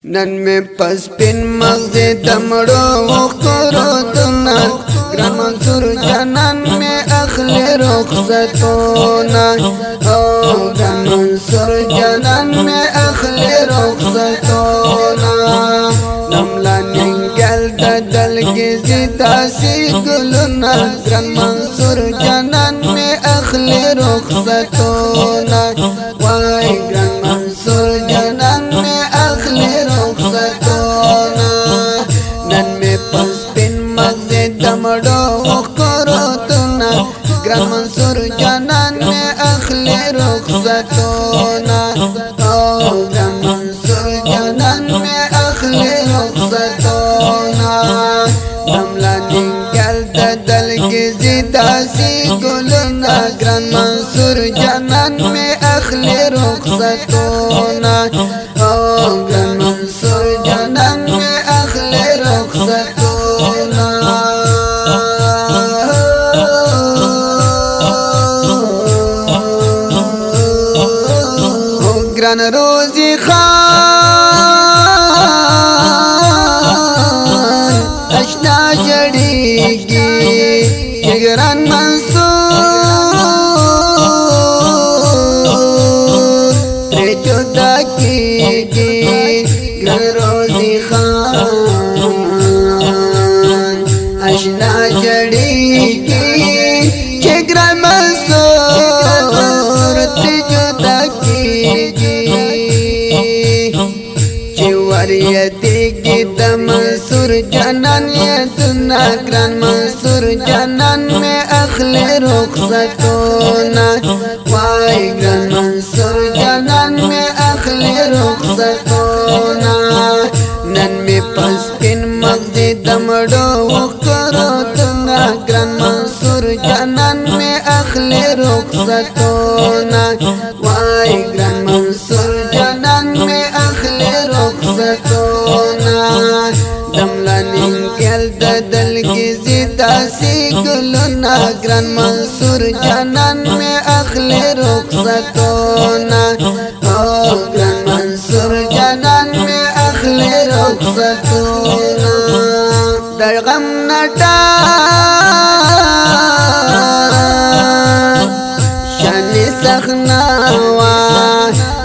نن میں پس پن مغزے دمڑو وقتروتنا گران منصور جانان میں اخلی رخصتونا گران منصور جانان میں اخلی رخصتونا نملا ننگل ددل گزی تاسی گلونا گران منصور جانان میں اخلی رخصتونا وائی گران منصور جانان میں اخلی رخصتونا نن میں پس پن مغزے دمڑو وقروتنا گران منصور جانان میں اخلی رخصتونا گران منصور جانان میں اخلی رخصتونا نملا ننگل ددل گزی داسی گلونا گران منصور جانان میں اخلی رخصتونا گران منصور جانان میں اخلی رخصتونا گران روزی خان اشنا جڑیگی گران منصور جدا کیگی گران روزی خان اشنا جڑیگی گران منصور جدا کیگی چوریتی د منصور جانان یتنا گران منصور جانان میں اخلی رخصتونا وائی گران منصور جانان میں اخلی رخصتونا نن میں پس پن مغزی دمڑو وقروتنا گران منصور جانان میں اخلی رخصتونا وائی گران منصور جانان میں اخلی رخصتونا دملا ننگل ددل گزی تاسی گلونا گران منصور جانان میں اخلی رخصتونا گران منصور جانان میں اخلی رخصتونا در غم نٹا شان سخناوا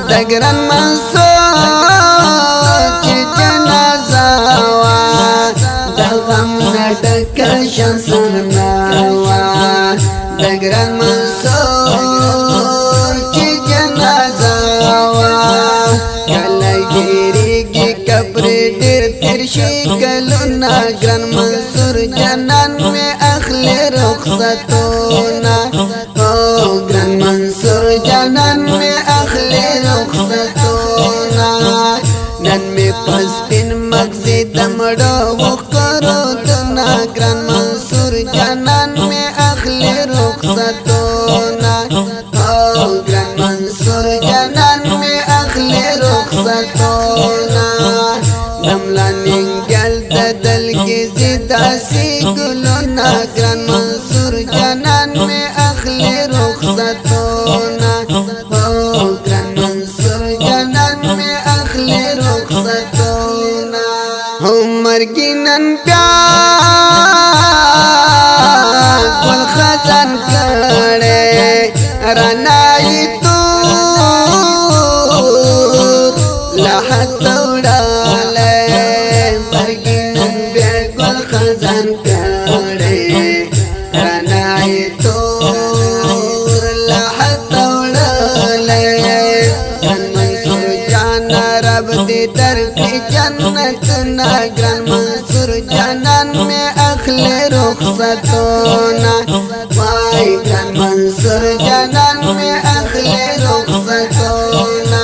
د گران منصور چی جنازاوا د غم نٹکا شان سخناوا د گران منصور چی جنازاوا کلا گیریگی قبر دیر ترشی کلونا گران منصور جانان میں اخلی رخصتونا گران منصور جانان میں اخلی رخصتونا نن میں پس پن مغزی دمڑو وقروتنا گران منصور جانان میں اخلی رخصتونا گران منصور جانان میں اخلی رخصتونا نملا ننگل ددل گزی داسی گلونا گران منصور جانان میں اخلی رخصتونا گران منصور جانان میں اخلی رخصتونا مرگی نن پیار گل خزان کڑے رنائی تو لحد دوڑالے مرگی نن پیار گل خزان کڑے رنائی تو لحد دوڑالے گران منصور جانا رب دی در کی جنت نا گران منصور جانان میں اخلی رخصتونا وائی گران منصور جانان میں اخلی رخصتونا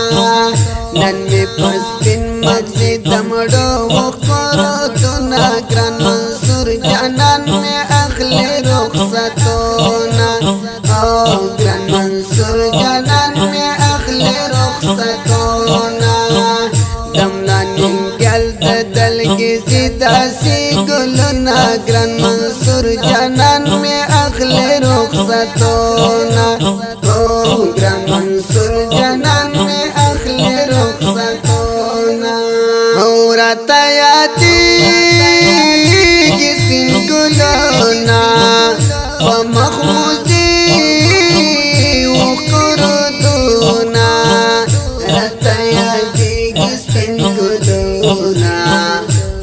نن میں پس پن مغزی دمڑو وقروتنا گران منصور جانان میں اخلی رخصتونا گران منصور جانان میں اخلی رخصتونا دملا ننگل ددل گزی داسی گلونا گران منصور جانان میں اخلی رخصتونا گران منصور جانان میں اخلی رخصتونا راته یادېږي سپین ګلونه په مخ مو ځي اوښکو رودونه راته یادېږي سپین ګلونه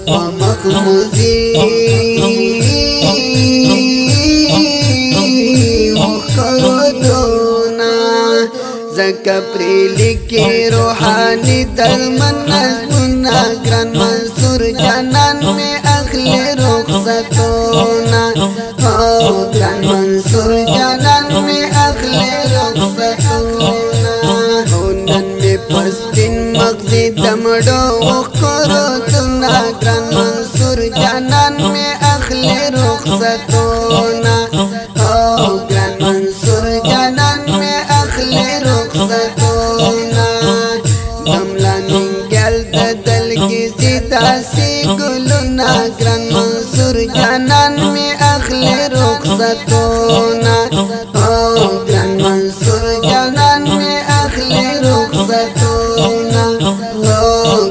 په مخ مو ځي زکا پریلی کی روحانی درمن نظمنا گران منصور جانان میں اخلی رخصتونا گران منصور جانان میں اخلی رخصتونا ہونن میں پسپن مغزی دمڑو وقروتنا گران منصور جانان میں اخلی رخصتونا گران منصور جانان میں اخلی رخصتونا دملا ننگل ددل کی زیدہ سی گلونا گران منصور جانان میں اخلی رخصتونا گران منصور جانان میں اخلی رخصتونا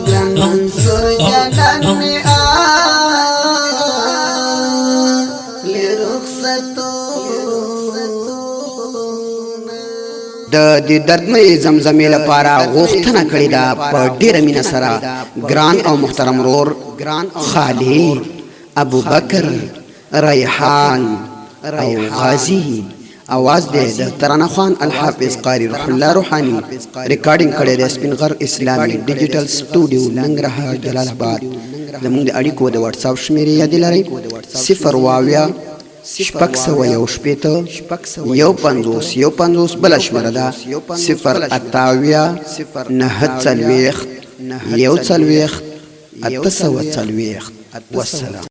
گران منصور جانان میں اخلی رخصتونا د دې دردمې زمزمې لپاره غوښتنه کړې ده په ډېره مینه سره ګران او محترم ورور خالد ابوبکر ریحان او غازی आवाज دې د ترانه خوان الحافظ قاری روح الله روحانی ریکارډینګ کړی دی سپین غر اسلامي ډیجیټل سټوډیو ننګرهار جلال آباد زموږ د اړیکو د واتس اپ شمیرې یاد لرئ 0 شپږ سوه یو شپېته یو پنځوس یو پنځوس بله شمېره ده 0 اتاویا نهه څلوېښت یو څلوېښت اته سوه څلوېښت والسلام.